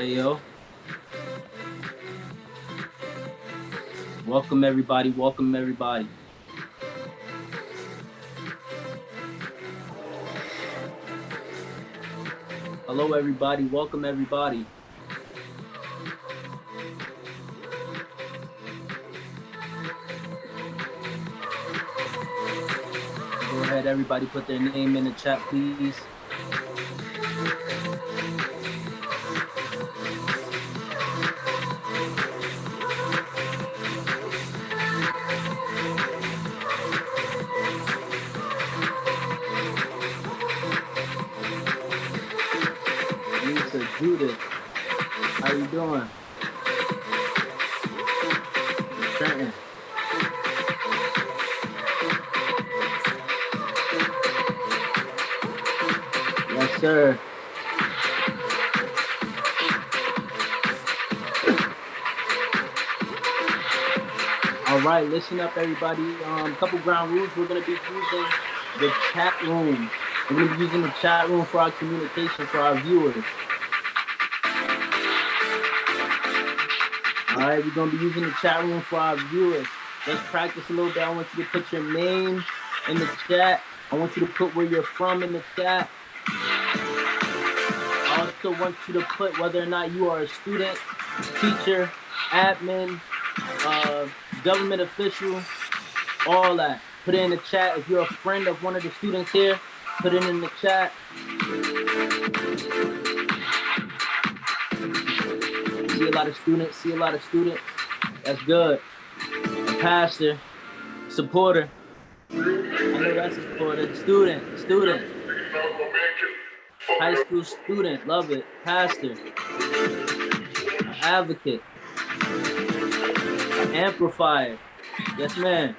Hey yo, welcome everybody, welcome everybody. Hello everybody, welcome everybody. Go ahead, everybody put their name in the chat, please. Lisa, Judith, how you doing? Trenton. Yes, sir. All right, listen up, everybody. Couple ground rules. We're gonna be using the chat room. We're gonna be using the chat room for our communication for our viewers. All right, we're gonna be using the chat room for our viewers. Let's practice a little bit. I want you to put your name in the chat. I want you to put where you're from in the chat. I also want you to put whether or not you are a student, teacher, admin, government official, all that. Put it in the chat. If you're a friend of one of the students here, put it in the chat. See a lot of students, That's good. A pastor, supporter. I know that's a supporter. Student. High school student, love it. Pastor, advocate, amplifier. Yes, man.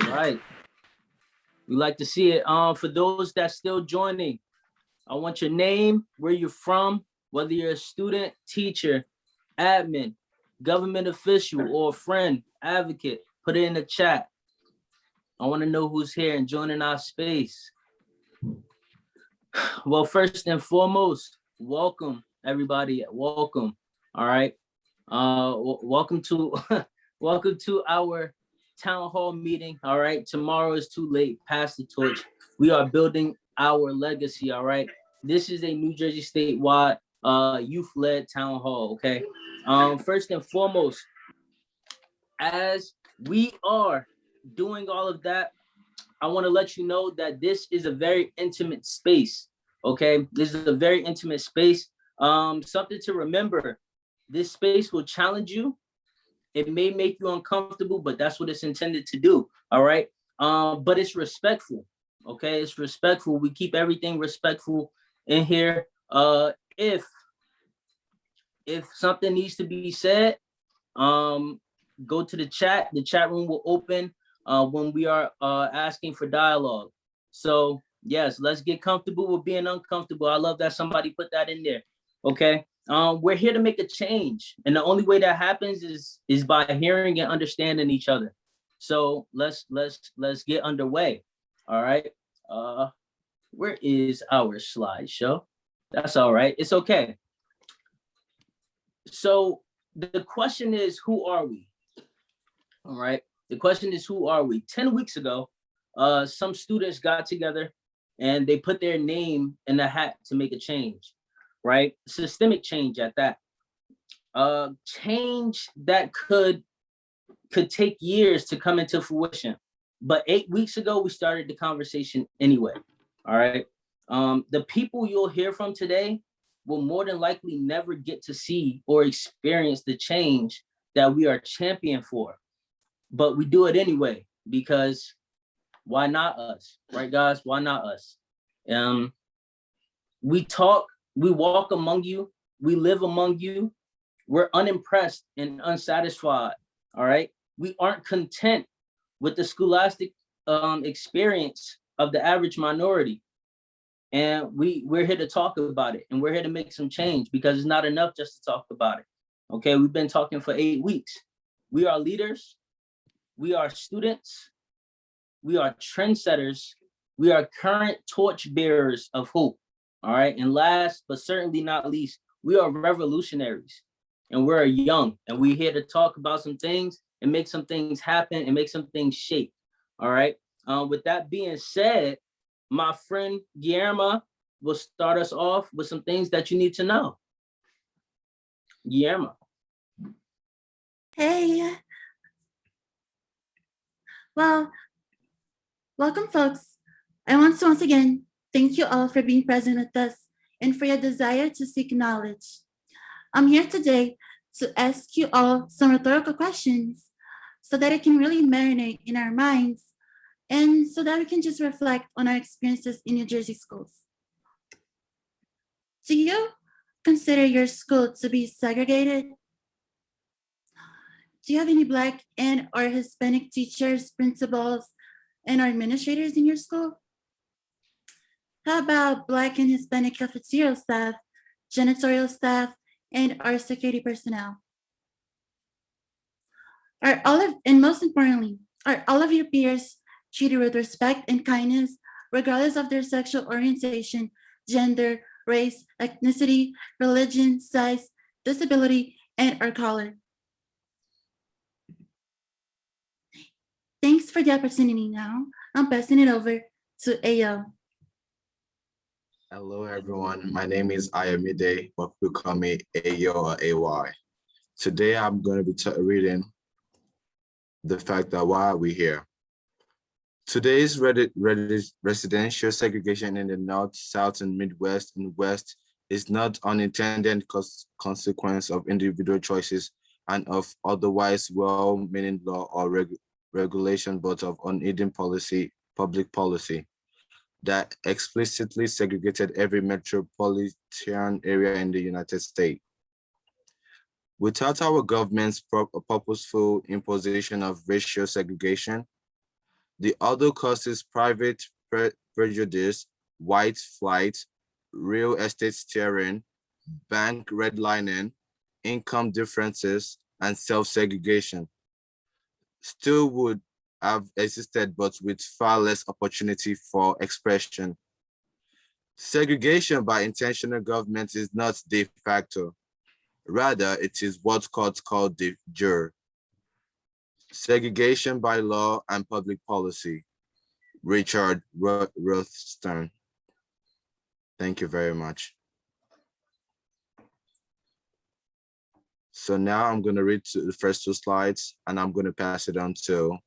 All right. We like to see it. For those that's still joining, I want your name, where you're from, whether you're a student, teacher, admin, government official, or friend, advocate. Put it in the chat. I want to know who's here and joining our space. Well, first and foremost, welcome everybody. Welcome. All right. Welcome to welcome to our town hall meeting. All right. Tomorrow is too late. Pass the torch. We are building our legacy. All right. This is a New Jersey statewide youth-led town hall. Okay. First and foremost, as we are doing all of that, I want to let you know that this is a very intimate space. Okay, this is a very intimate space. Something to remember: this space will challenge you. It may make you uncomfortable, but that's what it's intended to do. All right. But it's respectful. Okay, it's respectful. We keep everything respectful in here. If something needs to be said, go to the chat. The chat room will open when we are asking for dialogue. So yes, let's get comfortable with being uncomfortable. I love that somebody put that in there. Okay. We're here to make a change, and the only way that happens is by hearing and understanding each other. So let's get underway. All right. Where is our slideshow? That's all right. It's okay. So the question is, who are we? All right. The question is, who are we? 10 weeks ago, some students got together and they put their name in the hat to make a change, right? Systemic change at that. Change that could take years to come into fruition. But 8 weeks ago, we started the conversation anyway. All right. The people you'll hear from today will more than likely never get to see or experience the change that we are champion for. But we do it anyway, because why not us, right, guys? Why not us? We talk, we walk among you, we live among you. We're unimpressed and unsatisfied, all right? We aren't content with the scholastic experience of the average minority. And we're here to talk about it, and we're here to make some change, because it's not enough just to talk about it. Okay, we've been talking for 8 weeks. We are leaders, we are students, we are trendsetters, We are current torch bearers of hope. All right. And last but certainly not least, we are revolutionaries and we're young and we're here to talk about some things and make some things happen and make some things shape. All right. With that being said, my friend Guillermo will start us off with some things that you need to know. Guillermo. Hey, well, welcome, folks. I want to once again thank you all for being present with us and for your desire to seek knowledge. I'm here today to ask you all some rhetorical questions so that it can really marinate in our minds and so that we can just reflect on our experiences in New Jersey schools. Do you consider your school to be segregated? Do you have any Black and or Hispanic teachers, principals, and or administrators in your school? How about Black and Hispanic cafeteria staff, janitorial staff, and our security personnel? And most importantly, are all of your peers treated with respect and kindness, regardless of their sexual orientation, gender, race, ethnicity, religion, size, disability, and or color? Thanks for the opportunity. Now I'm passing it over to Ayo. Hello, everyone. My name is Ayomide, but people call me Ayo or AY. Today, I'm going to be reading the fact that why are we here? Today's residential segregation in the North, South, and Midwest and West is not unintended consequence of individual choices and of otherwise well-meaning law or regulation, but of unhidden public policy that explicitly segregated every metropolitan area in the United States. Without our government's purposeful imposition of racial segregation, the other causes private prejudice, white flight, real estate steering, bank redlining, income differences, and self-segregation still would have existed, but with far less opportunity for expression. Segregation by intentional government is not de facto. Rather, it is what courts call de jure. Segregation by law and public policy. Richard Rothstern. Thank you very much. So now I'm going to read the first two slides and I'm going to pass it on to.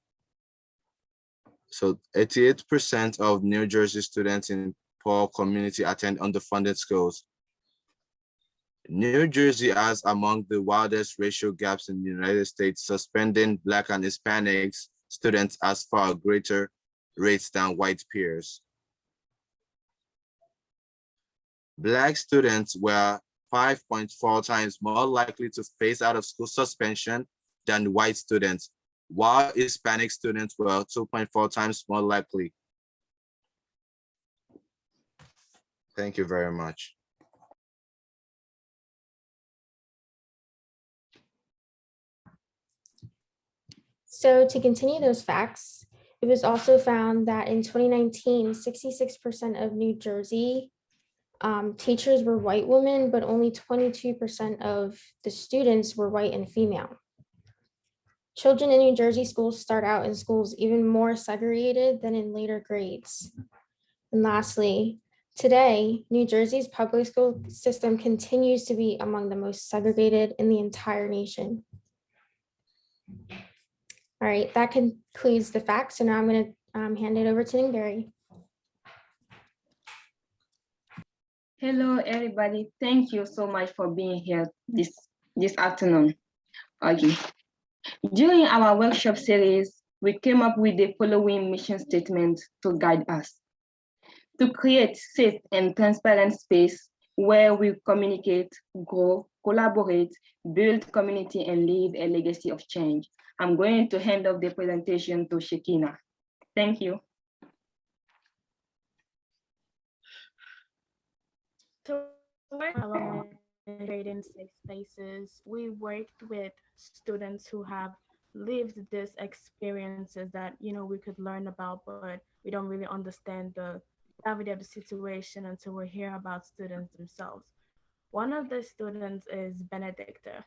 So 88% of New Jersey students in poor community attend underfunded schools. New Jersey has among the wildest racial gaps in the United States, suspending Black and Hispanics students as far greater rates than white peers. Black students were 5.4 times more likely to face out of school suspension than white students, while Hispanic students were 2.4 times more likely. Thank you very much. So to continue those facts, it was also found that in 2019, 66% of New Jersey teachers were white women, but only 22% of the students were white and female. Children in New Jersey schools start out in schools even more segregated than in later grades. And lastly, today, New Jersey's public school system continues to be among the most segregated in the entire nation. All right, that concludes the facts. So now I'm going to hand it over to Ningari. Hello, everybody. Thank you so much for being here this afternoon. Okay. During our workshop series, we came up with the following mission statement to guide us: to create safe and transparent space where we communicate, grow, collaborate, build community, and leave a legacy of change. I'm going to hand off the presentation to Shekina. Thank you. To work in safe spaces, we worked with students who have lived these experiences that we could learn about, but we don't really understand the gravity of the situation until we hear about students themselves. One of the students is Benedicta.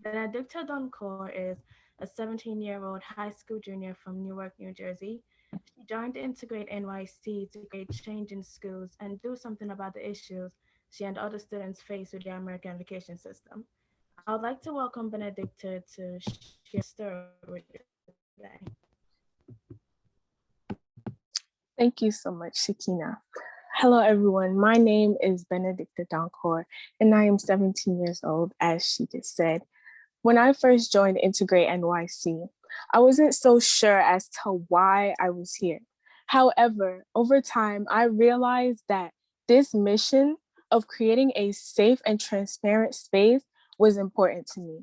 Benedicta Doncourt is a 17-year-old high school junior from Newark, New Jersey. She joined Integrate NYC to create change in schools and do something about the issues she and other students face with the American education system. I would like to welcome Benedicta to share her story with us today. Thank you so much, Shakina. Hello, everyone. My name is Benedicta Doncourt, and I am 17 years old, as she just said. When I first joined Integrate NYC, I wasn't so sure as to why I was here. However, over time, I realized that this mission of creating a safe and transparent space was important to me.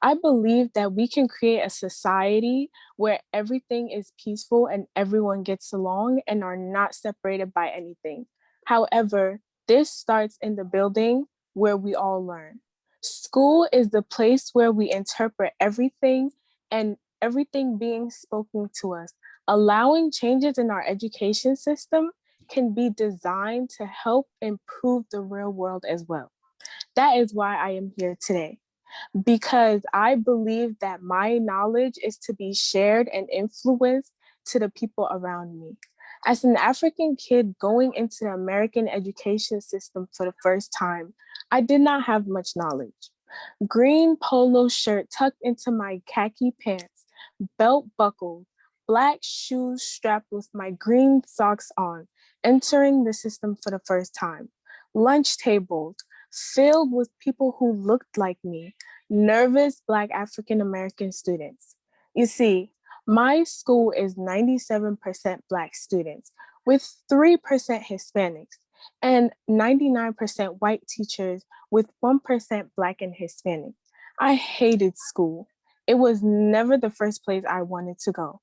I believe that we can create a society where everything is peaceful and everyone gets along and are not separated by anything. However, this starts in the building where we all learn. School is the place where we interpret everything and everything being spoken to us. Allowing changes in our education system can be designed to help improve the real world as well. That is why I am here today, because I believe that my knowledge is to be shared and influenced to the people around me. As an African kid going into the American education system for the first time, I did not have much knowledge. Green polo shirt tucked into my khaki pants, belt buckled, black shoes strapped with my green socks on, entering the system for the first time. Lunch tables filled with people who looked like me, nervous Black African American students. You see, my school is 97% Black students with 3% Hispanics and 99% white teachers with 1% Black and Hispanic. I hated school. It was never the first place I wanted to go.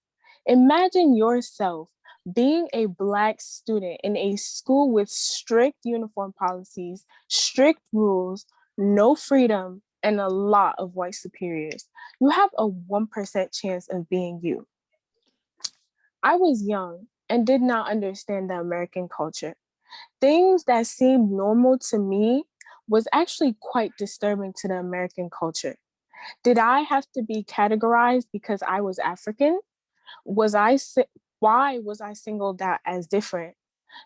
Imagine yourself being a Black student in a school with strict uniform policies, strict rules, no freedom, and a lot of white superiors. You have a 1% chance of being you. I was young and did not understand the American culture. Things that seemed normal to me was actually quite disturbing to the American culture. Did I have to be categorized because I was African? Why was I singled out as different?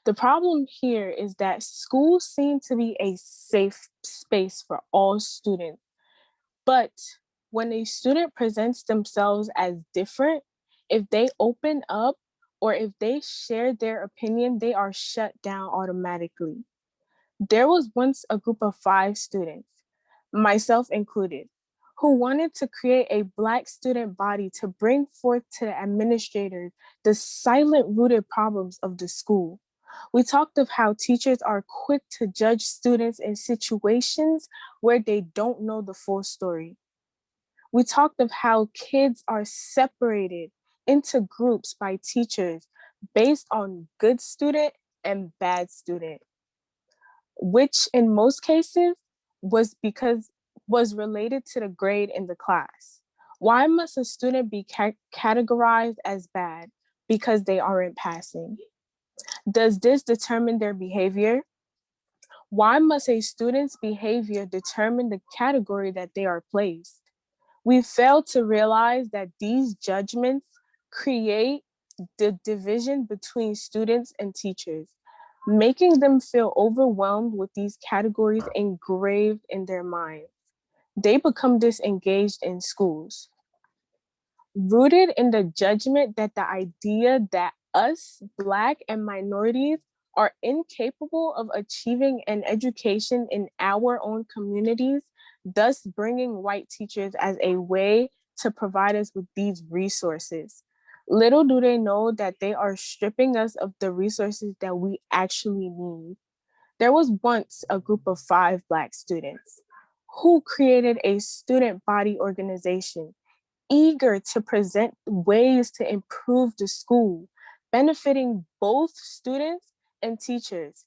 The problem here is that schools seem to be a safe space for all students. But when a student presents themselves as different, if they open up or if they share their opinion, they are shut down automatically. There was once a group of 5 students, myself included, who wanted to create a Black student body to bring forth to the administrators the silent rooted problems of the school. We talked of how teachers are quick to judge students in situations where they don't know the full story. We talked of how kids are separated into groups by teachers based on good student and bad student, which in most cases was related to the grade in the class. Why must a student be categorized as bad because they aren't passing? Does this determine their behavior? Why must a student's behavior determine the category that they are placed? We fail to realize that these judgments create the division between students and teachers, making them feel overwhelmed with these categories engraved in their minds. They become disengaged in schools, rooted in the judgment that the idea that us, Black and minorities, are incapable of achieving an education in our own communities, thus bringing white teachers as a way to provide us with these resources. Little do they know that they are stripping us of the resources that we actually need. There was once a group of 5 Black students who created a student body organization eager to present ways to improve the school, benefiting both students and teachers.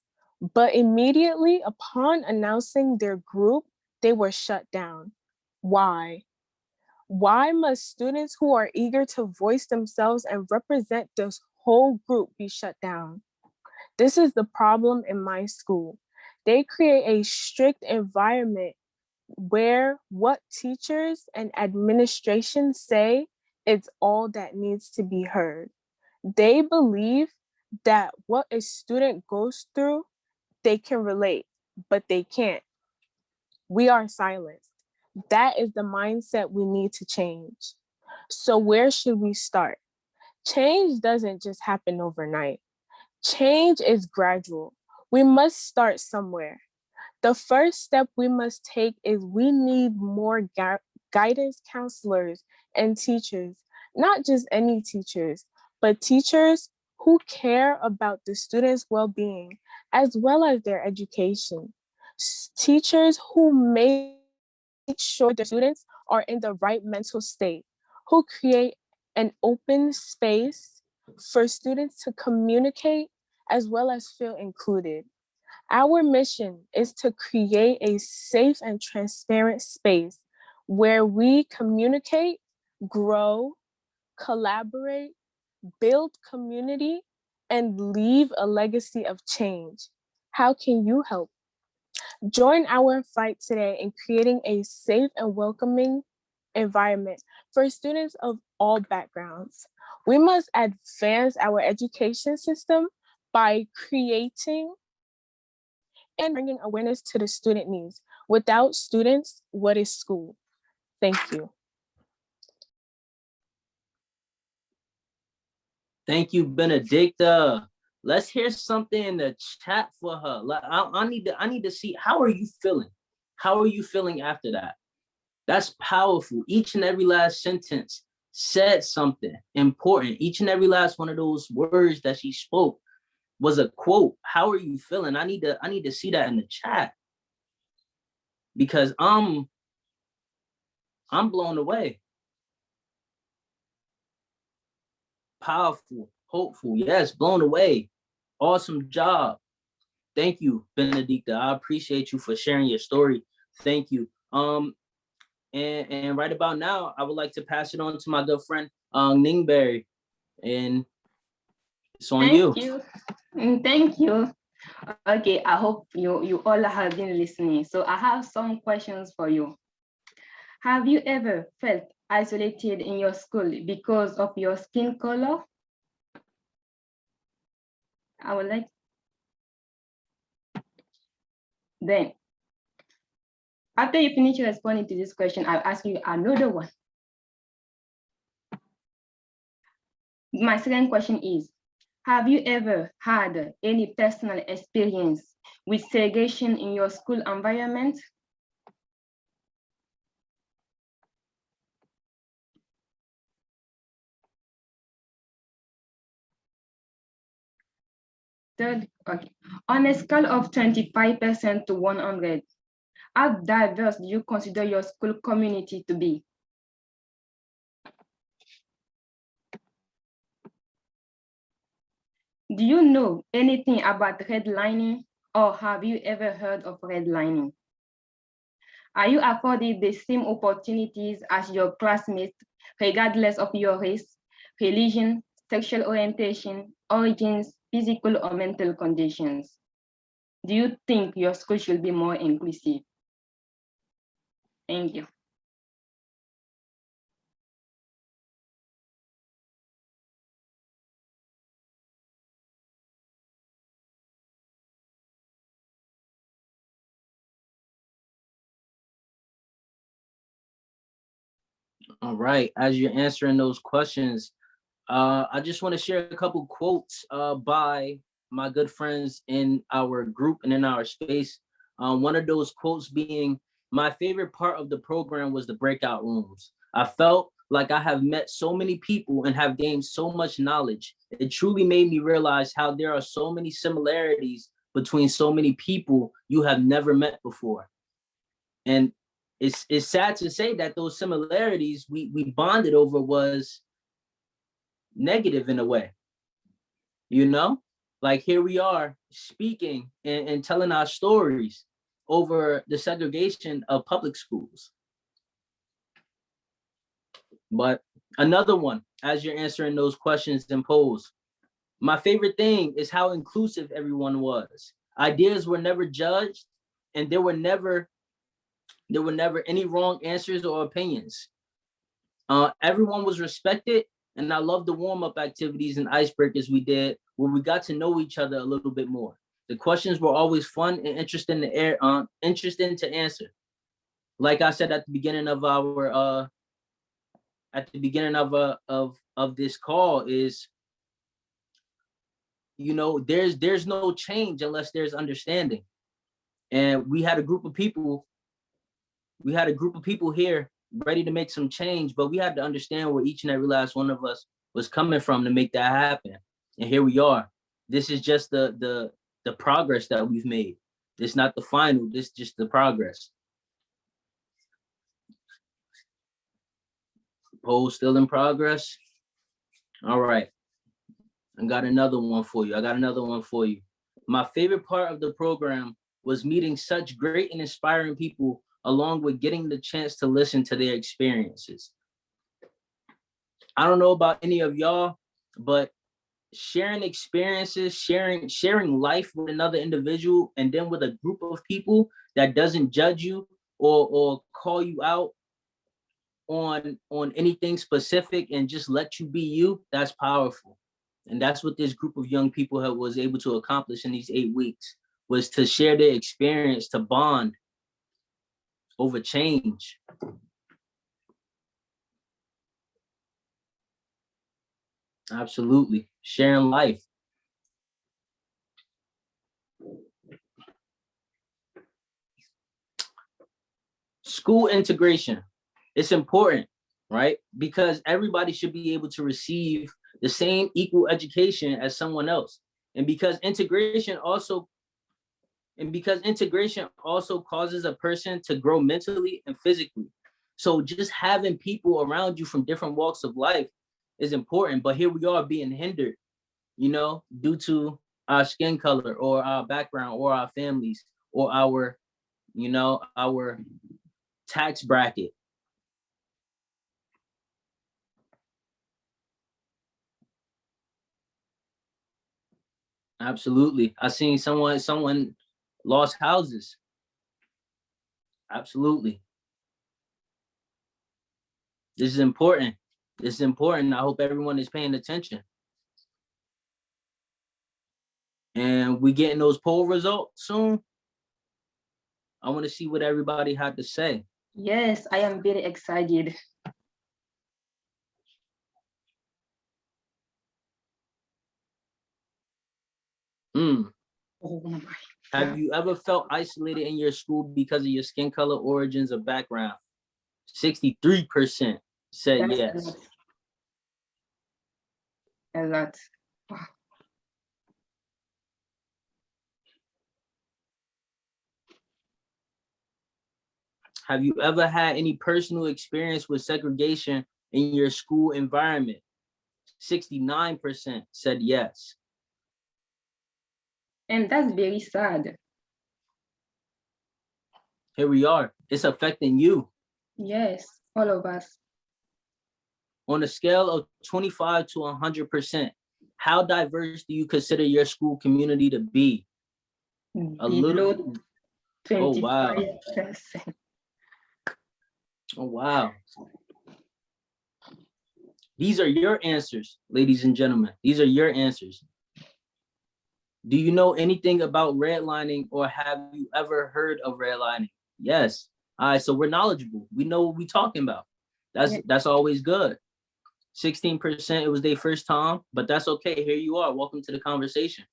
But immediately upon announcing their group, they were shut down. Why? Why must students who are eager to voice themselves and represent the whole group be shut down. This is the problem in my school. They create a strict environment where what teachers and administration say is all that needs to be heard. They believe that what a student goes through, they can relate, but they can't. We are silenced. That is the mindset we need to change. So where should we start? Change doesn't just happen overnight. Change is gradual. We must start somewhere. The first step we must take is we need more guidance counselors and teachers, not just any teachers, but teachers who care about the students' well-being as well as their education. Teachers who make sure their students are in the right mental state, who create an open space for students to communicate as well as feel included. Our mission is to create a safe and transparent space where we communicate, grow, collaborate, build community, and leave a legacy of change. How can you help? Join our fight today in creating a safe and welcoming environment for students of all backgrounds. We must advance our education system by creating and bringing awareness to the student needs. Without students, what is school? Thank you. Thank you, Benedicta. Let's hear something in the chat for her. Like, I need to see, how are you feeling? How are you feeling after that? That's powerful. Each and every last sentence said something important. Each and every last one of those words that she spoke was a quote. How are you feeling? I need to see that in the chat, because I'm blown away. Powerful, hopeful, yes, blown away. Awesome job. Thank you, Benedicta. I appreciate you for sharing your story. Thank you. And right about now, I would like to pass it on to my good friend, Ningberry, and it's on you. Thank you. Thank you. Okay, I hope you all have been listening. So I have some questions for you. Have you ever felt isolated in your school because of your skin color? I would like. Then, after you finish responding to this question, I'll ask you another one. My second question is, have you ever had any personal experience with segregation in your school environment? Third, okay. On a scale of 25% to 100, how diverse do you consider your school community to be? Do you know anything about redlining, or have you ever heard of redlining? Are you afforded the same opportunities as your classmates, regardless of your race, religion, sexual orientation, origins, physical or mental conditions? Do you think your school should be more inclusive? Thank you. All right, as you're answering those questions, I just want to share a couple quotes by my good friends in our group and in our space. One of those quotes being, my favorite part of the program was the breakout rooms. I felt like I have met so many people and have gained so much knowledge. It truly made me realize how there are so many similarities between so many people you have never met before. And it's sad to say that those similarities we bonded over was negative in a way, you know? Like, here we are speaking and telling our stories over the segregation of public schools. But another one, as you're answering those questions and polls, My favorite thing is how inclusive everyone was. Ideas were never judged, and there were never any wrong answers or opinions. Everyone was respected, and I love the warm-up activities and icebreakers we did, where we got to know each other a little bit more. The questions were always fun and interesting to answer. Like I said at the beginning of our of this call is, you know, there's no change unless there's understanding. And we had a group of people here ready to make some change, but we had to understand where each and every last one of us was coming from to make that happen. And here we are. This is just the progress that we've made. It's not the final, this is just the progress. Poll still in progress. All right. I got another one for you. My favorite part of the program was meeting such great and inspiring people, along with getting the chance to listen to their experiences. I don't know about any of y'all, but sharing experiences, sharing life with another individual, and then with a group of people that doesn't judge you or call you out on anything specific and just let you be you, that's powerful. And that's what this group of young people was able to accomplish in these 8 weeks, was to share their experience, to bond over change. Absolutely. Sharing life. School integration. It's important, right? Because everybody should be able to receive the same equal education as someone else. And because integration also causes a person to grow mentally and physically. So just having people around you from different walks of life is important. But here we are being hindered, you know, due to our skin color or our background or our families or our tax bracket. Absolutely. I seen someone lost houses. Absolutely. This is important. I hope everyone is paying attention. And we getting those poll results soon. I want to see what everybody had to say. Yes, I am very excited. Have you ever felt isolated in your school because of your skin color, origins, or background? 63% said yes. A lot. Wow. Have you ever had any personal experience with segregation in your school environment? 69% said yes. And that's very sad. Here we are. It's affecting you. Yes, all of us. On a scale of 25 to 100%, how diverse do you consider your school community to be? A little. 25%. Oh, wow. Oh, wow. These are your answers, ladies and gentlemen. These are your answers. Do you know anything about redlining, or have you ever heard of redlining? Yes. All right, so we're knowledgeable. We know what we're talking about. That's always good. 16%, it was their first time, but that's okay. Here you are. Welcome to the conversation.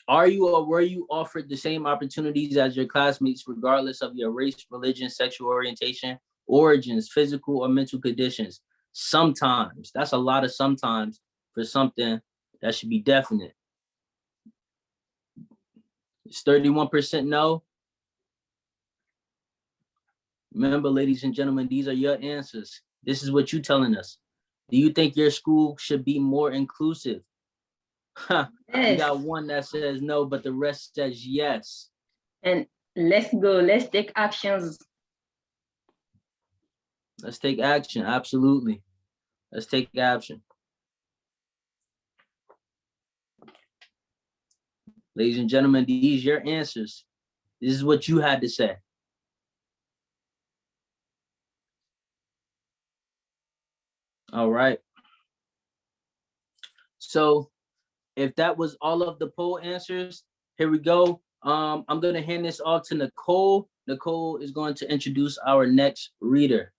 Are you or were you offered the same opportunities as your classmates, regardless of your race, religion, sexual orientation, origins, physical or mental conditions? Sometimes. That's a lot of sometimes for something that should be definite. It's 31% no. Remember, ladies and gentlemen, these are your answers. This is what you're telling us. Do you think your school should be more inclusive? Yes. We got one that says no, but the rest says yes. And let's go. Let's take actions. Let's take action. Absolutely. Let's take action. Ladies and gentlemen, these are your answers. This is what you had to say. All right. So if that was all of the poll answers, here we go. I'm going to hand this off to Nicole. Nicole is going to introduce our next reader.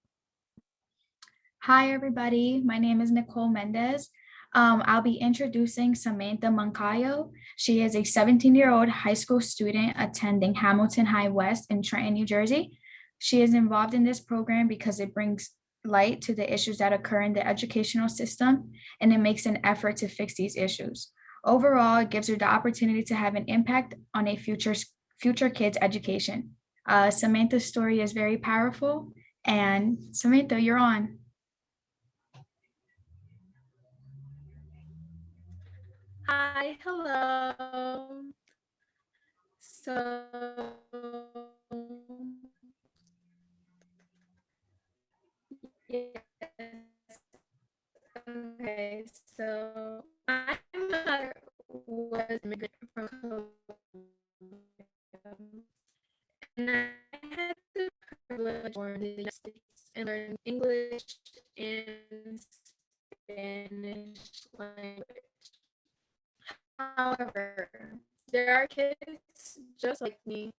Hi, everybody. My name is Nicole Mendez. I'll be introducing Samantha Moncayo. She is a 17-year-old high school student attending Hamilton High West in Trenton, New Jersey. She is involved in this program because it brings light to the issues that occur in the educational system, and it makes an effort to fix these issues. Overall, it gives her the opportunity to have an impact on a future kid's education. Samantha's story is very powerful, and Samantha, you're on. Hi, hello. So, yes. Okay, so my mother was immigrant from Colombia, and I had the privilege of born in the United States and learn English and Spanish language. However, there are kids just like me.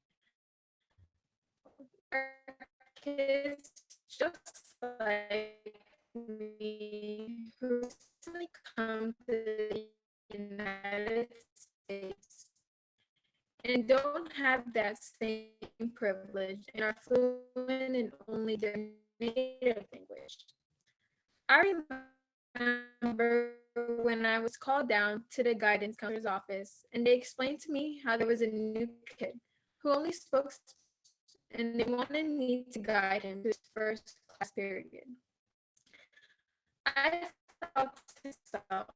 There are kids just like me who recently come to the United States and don't have that same privilege and are fluent in only their native language. I remember when I was called down to the guidance counselor's office and they explained to me how there was a new kid who only spoke and they wanted me to guide him to his first class period. I thought to myself,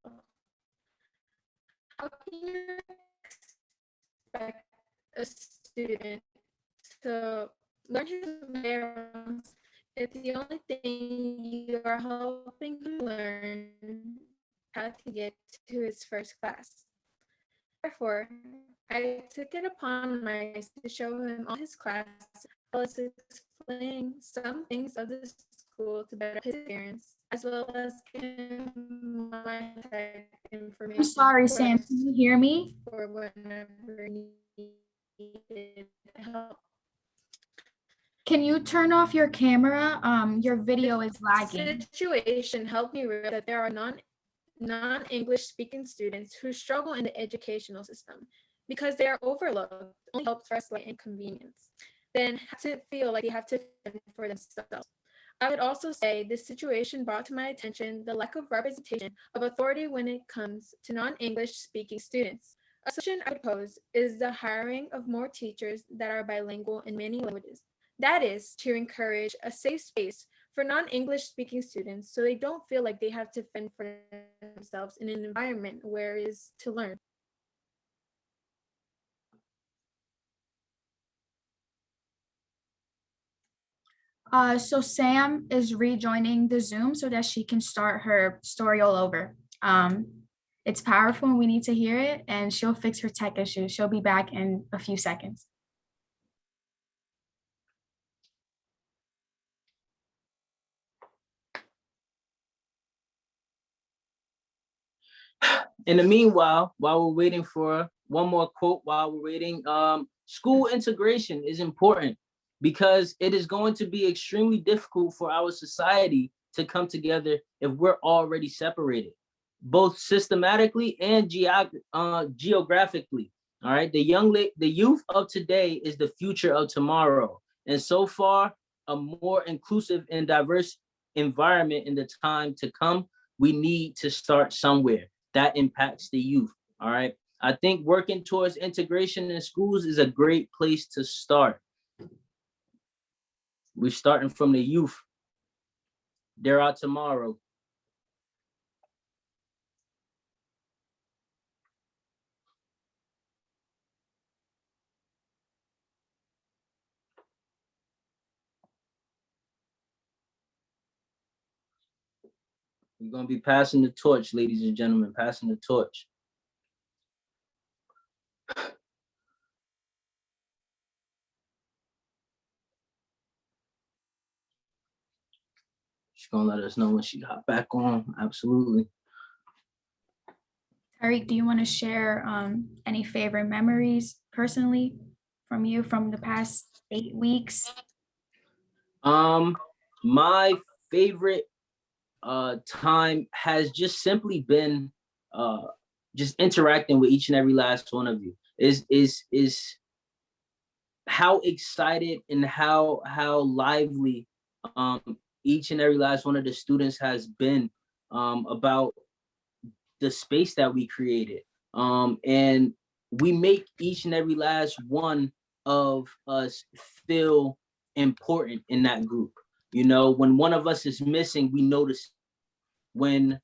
how can you expect a student to learn his bearings if the only thing you are helping him learn how to get to his first class? Therefore, I took it upon myself to show him all his class, as well as explaining some things of the school to better his experience, as well as give him my information. I'm sorry, Sam. Can you hear me? For whenever needed help. Can you turn off your camera? Your video is lagging. Situation helped me realize that there are non-English speaking students who struggle in the educational system because they are overlooked, only helped for a slight inconvenience, then have to feel like they have to fend for themselves. I would also say this situation brought to my attention the lack of representation of authority when it comes to non-English speaking students. A solution I would pose is the hiring of more teachers that are bilingual in many languages. That is to encourage a safe space for non-English speaking students so they don't feel like they have to fend for themselves in an environment where it is to learn. So Sam is rejoining the Zoom so that she can start her story all over. It's powerful and we need to hear it, and she'll fix her tech issues. She'll be back in a few seconds. In the meanwhile, while we're waiting for one more quote, while we're waiting, school integration is important because it is going to be extremely difficult for our society to come together if we're already separated, both systematically and geographically. All right, the youth of today is the future of tomorrow, and so far, a more inclusive and diverse environment in the time to come, we need to start somewhere that impacts the youth. All right. I think working towards integration in schools is a great place to start. We're starting from the youth. They're our tomorrow. We're gonna be passing the torch, ladies and gentlemen, passing the torch. She's gonna let us know when she hop back on. Absolutely. Tariq, do you want to share any favorite memories personally from you from the past 8 weeks? My favorite time has just simply been just interacting with each and every last one of you. Is how excited and how lively each and every last one of the students has been about the space that we created. And we make each and every last one of us feel important in that group. You know, when one of us is missing, we notice. When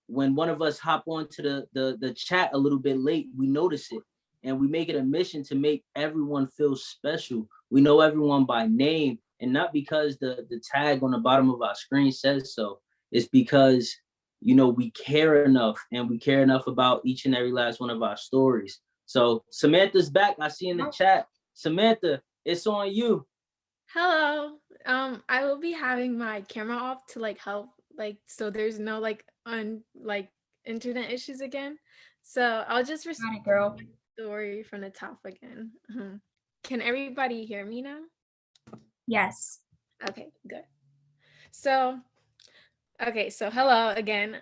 one of us hop onto the chat a little bit late, we notice it. And we make it a mission to make everyone feel special. We know everyone by name, and not because the tag on the bottom of our screen says so. It's because, you know, we care enough, and we care enough about each and every last one of our stories. So Samantha's back. I see in the chat. Samantha, it's on you. Hello. I will be having my camera off to like help, like, so there's no like internet issues again. So I'll just Got it, girl. story from the top again. Can everybody hear me now? Yes. Okay, good. So, hello again.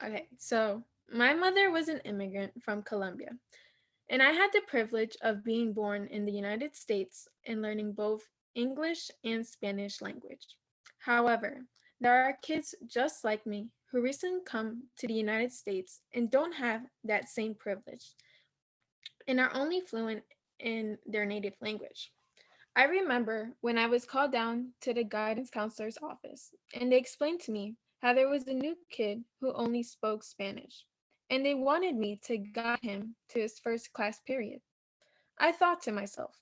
Okay, so my mother was an immigrant from Colombia, and I had the privilege of being born in the United States and learning both English and Spanish language. However, there are kids just like me who recently come to the United States and don't have that same privilege and are only fluent in their native language. I remember when I was called down to the guidance counselor's office, and they explained to me how there was a new kid who only spoke Spanish, and they wanted me to guide him to his first class period. I thought to myself,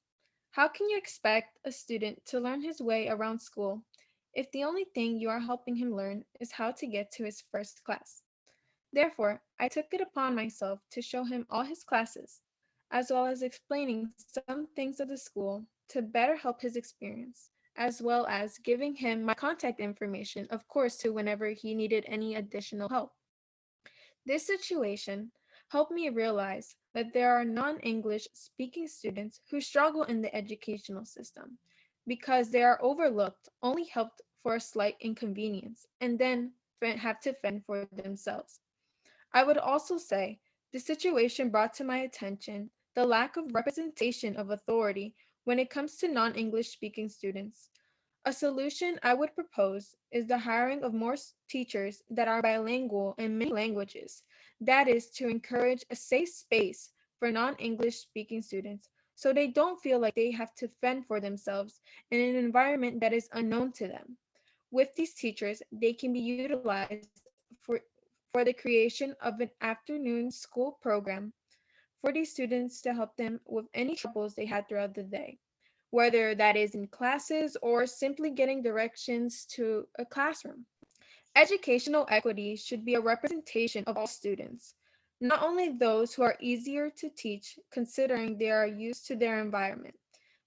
how can you expect a student to learn his way around school if the only thing you are helping him learn is how to get to his first class? Therefore, I took it upon myself to show him all his classes, as well as explaining some things of the school to better help his experience, as well as giving him my contact information, of course, to whenever he needed any additional help. This situation helped me realize that there are non-English speaking students who struggle in the educational system because they are overlooked, only helped for a slight inconvenience, and then have to fend for themselves. I would also say the situation brought to my attention the lack of representation of authority when it comes to non-English speaking students. A solution I would propose is the hiring of more teachers that are bilingual in many languages. That is to encourage a safe space for non-English speaking students so they don't feel like they have to fend for themselves in an environment that is unknown to them. With these teachers, they can be utilized for the creation of an afternoon school program for these students to help them with any troubles they had throughout the day, whether that is in classes or simply getting directions to a classroom. Educational equity should be a representation of all students, not only those who are easier to teach considering they are used to their environment.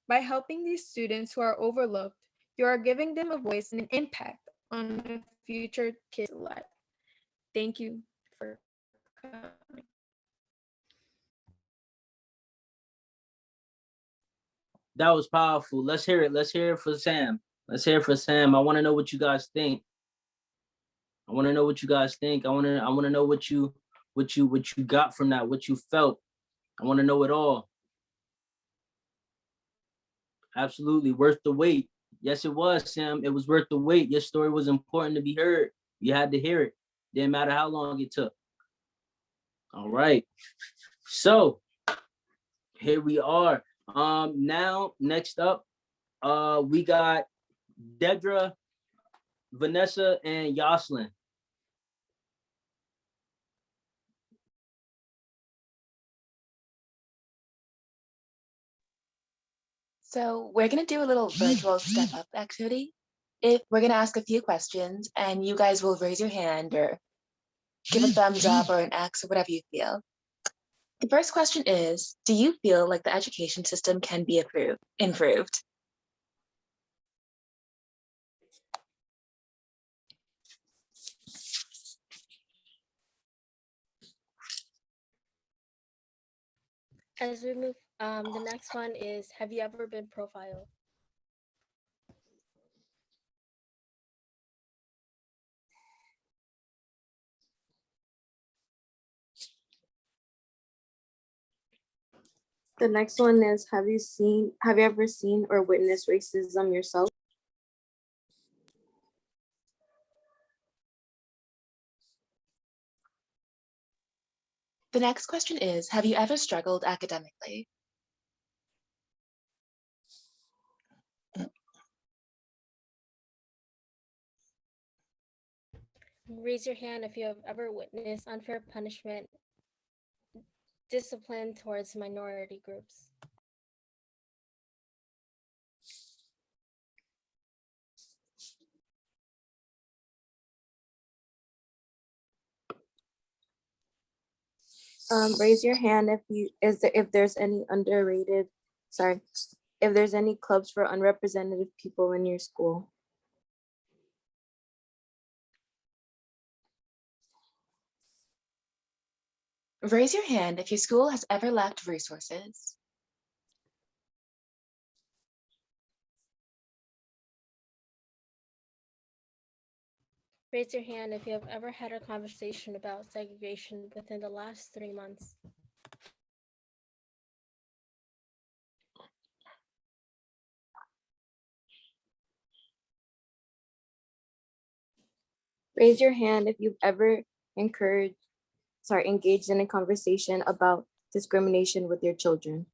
By helping these students who are overlooked, you are giving them a voice and an impact on the future kids' life. Thank you for coming. That was powerful. Let's hear it. Let's hear it for Sam. Let's hear it for Sam. I want to know what you guys think. I want to know what you guys think. I want to know what you got from that, what you felt. I want to know it all. Absolutely worth the wait. Yes, it was, Sam. It was worth the wait. Your story was important to be heard. You had to hear it. Didn't matter how long it took. All right. So here we are. Now next up, we got Dedra, Vanessa, and Yoslin. So we're going to do a little virtual step up activity. We're gonna ask a few questions and you guys will raise your hand or give a thumbs up or an X or whatever you feel. The first question is, do you feel like the education system can be improved? As we move, the next one is, have you ever been profiled? The next one is, have you ever seen or witnessed racism yourself? The next question is, have you ever struggled academically? Raise your hand if you have ever witnessed unfair punishment, discipline towards minority groups. Raise your hand if there's any if there's any clubs for unrepresented people in your school. Raise your hand if your school has ever lacked resources. Raise your hand if you have ever had a conversation about segregation within the last 3 months. Raise your hand if you've ever engaged in a conversation about discrimination with your children.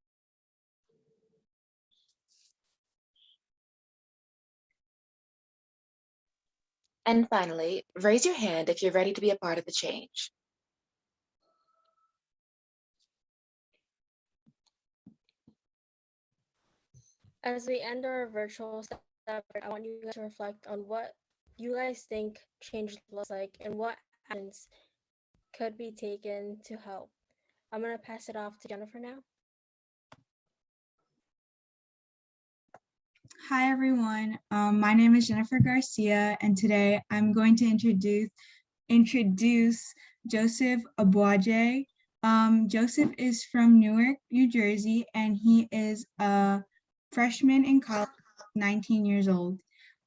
And finally, raise your hand if you're ready to be a part of the change. As we end our virtual step, I want you guys to reflect on what you guys think change looks like and what actions could be taken to help. I'm going to pass it off to Jennifer now. Hi, everyone. My name is Jennifer Garcia, and today I'm going to introduce Joseph Abuaje. Joseph is from Newark, New Jersey, and he is a freshman in college, 19 years old.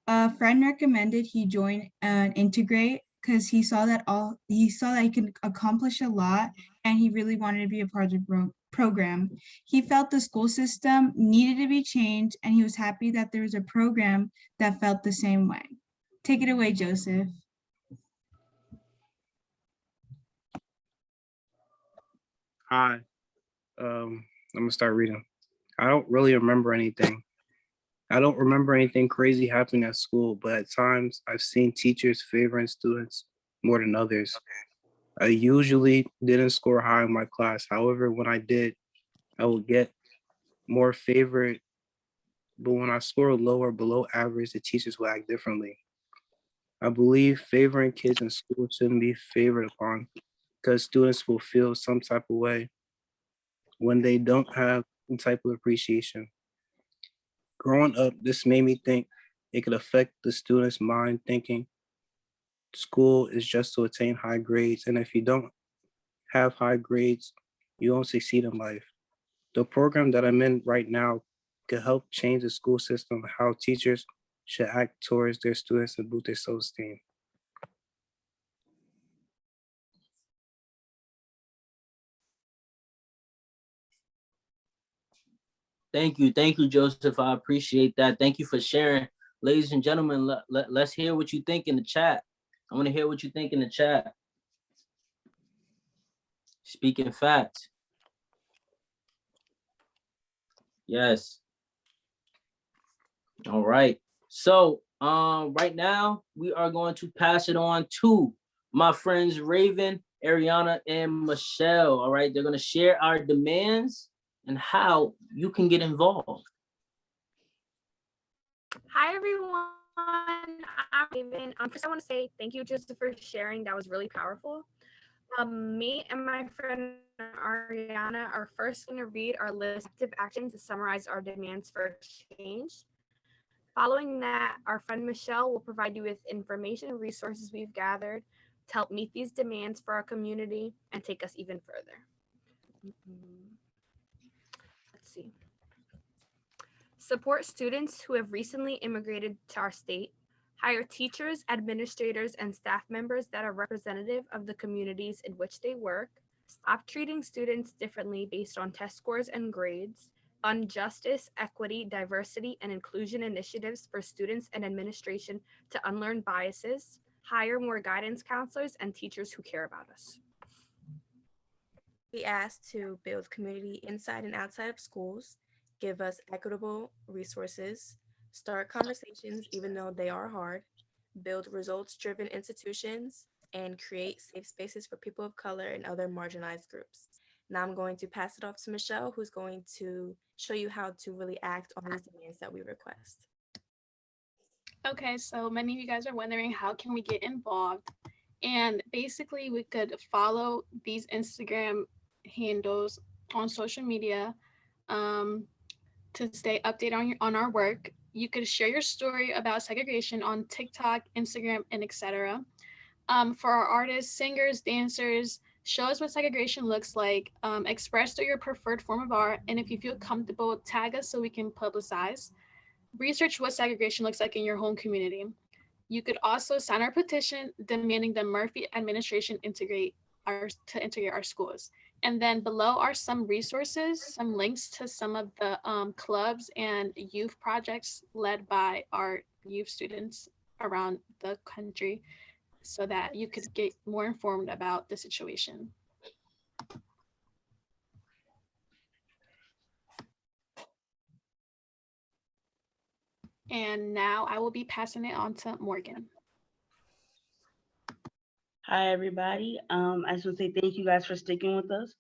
A friend recommended he join and integrate because he saw that he could accomplish a lot, and he really wanted to be a part of the program. He felt the school system needed to be changed, and he was happy that there was a program that felt the same way. Take it away, Joseph. Hi, I'm gonna start reading. I don't really remember anything. I don't remember anything crazy happening at school, but at times I've seen teachers favoring students more than others. I usually didn't score high in my class. However, when I did, I would get more favored. But when I scored low or below average, the teachers would act differently. I believe favoring kids in school shouldn't be favored upon because students will feel some type of way when they don't have some type of appreciation. Growing up, this made me think it could affect the student's mind thinking school is just to attain high grades. And if you don't have high grades, you won't succeed in life. The program that I'm in right now could help change the school system, how teachers should act towards their students and boost their self-esteem. Thank you, Joseph. I appreciate that. Thank you for sharing. Ladies and gentlemen, let's hear what you think in the chat. I want to hear what you think in the chat. Speaking facts. Yes. All right. So right now we are going to pass it on to my friends Raven, Ariana, and Michelle. All right, they're going to share our demands and how you can get involved. Hi, everyone. I'm Raven. First, I want to say thank you just for sharing. That was really powerful. Me and my friend Ariana are first going to read our list of actions to summarize our demands for change. Following that, our friend Michelle will provide you with information and resources we've gathered to help meet these demands for our community and take us even further. Let's see. Support students who have recently immigrated to our state. Hire teachers, administrators, and staff members that are representative of the communities in which they work. Stop treating students differently based on test scores and grades. Fund justice, equity, diversity, and inclusion initiatives for students and administration to unlearn biases. Hire more guidance counselors and teachers who care about us. We ask to build community inside and outside of schools, give us equitable resources, start conversations even though they are hard, build results-driven institutions, and create safe spaces for people of color and other marginalized groups. Now I'm going to pass it off to Michelle, who's going to show you how to really act on these demands that we request. Okay, so many of you guys are wondering, how can we get involved? And basically we could follow these Instagram handles on social media to stay updated on our work. You could share your story about segregation on TikTok, Instagram, and etc. For our artists, singers, dancers, show us what segregation looks like, express through your preferred form of art, and if you feel comfortable, tag us so we can publicize. Research what segregation looks like in your home community. You could also sign our petition demanding the Murphy administration integrate our schools. And then below are some resources, some links to some of the clubs and youth projects led by our youth students around the country so that you could get more informed about the situation. And now I will be passing it on to Morgan. Hi, everybody. I just want to say thank you guys for sticking with us.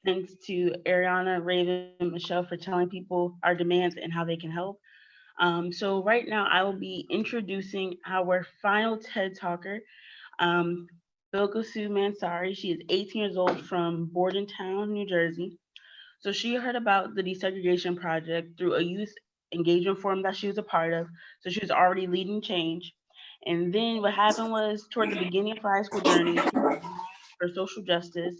Thanks to Ariana, Raven, and Michelle for telling people our demands and how they can help. So right now I will be introducing our final TED Talker, Bilquisou Mansari. She is 18 years old from Bordentown, New Jersey. So she heard about the desegregation project through a youth engagement forum that she was a part of. So she was already leading change. And then what happened was toward the beginning of her high school journey, for social justice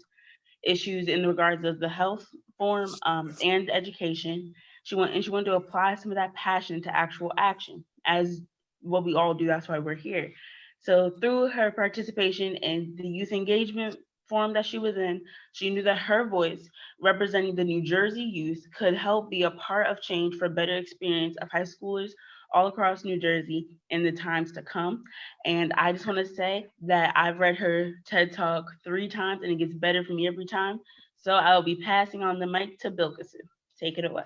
issues in regards of the health forum and education, she wanted to apply some of that passion to actual action, as what we all do. That's why we're here. So through her participation in the youth engagement forum that she was in, she knew that her voice representing the New Jersey youth could help be a part of change for better experience of high schoolers all across New Jersey in the times to come. And I just want to say that I've read her TED Talk 3 times and it gets better for me every time. So I'll be passing on the mic to Bilquisou. Take it away.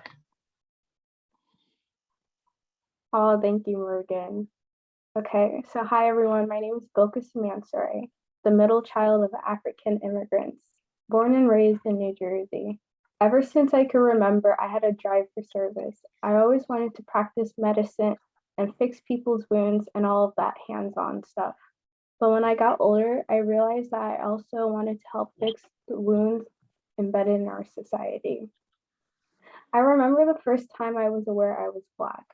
Oh, thank you, Morgan. Okay, so hi everyone, my name is Bilquisou Mansari, the middle child of African immigrants, born and raised in New Jersey. Ever since I could remember, I had a drive for service. I always wanted to practice medicine and fix people's wounds and all of that hands-on stuff. But when I got older, I realized that I also wanted to help fix the wounds embedded in our society. I remember the first time I was aware I was Black,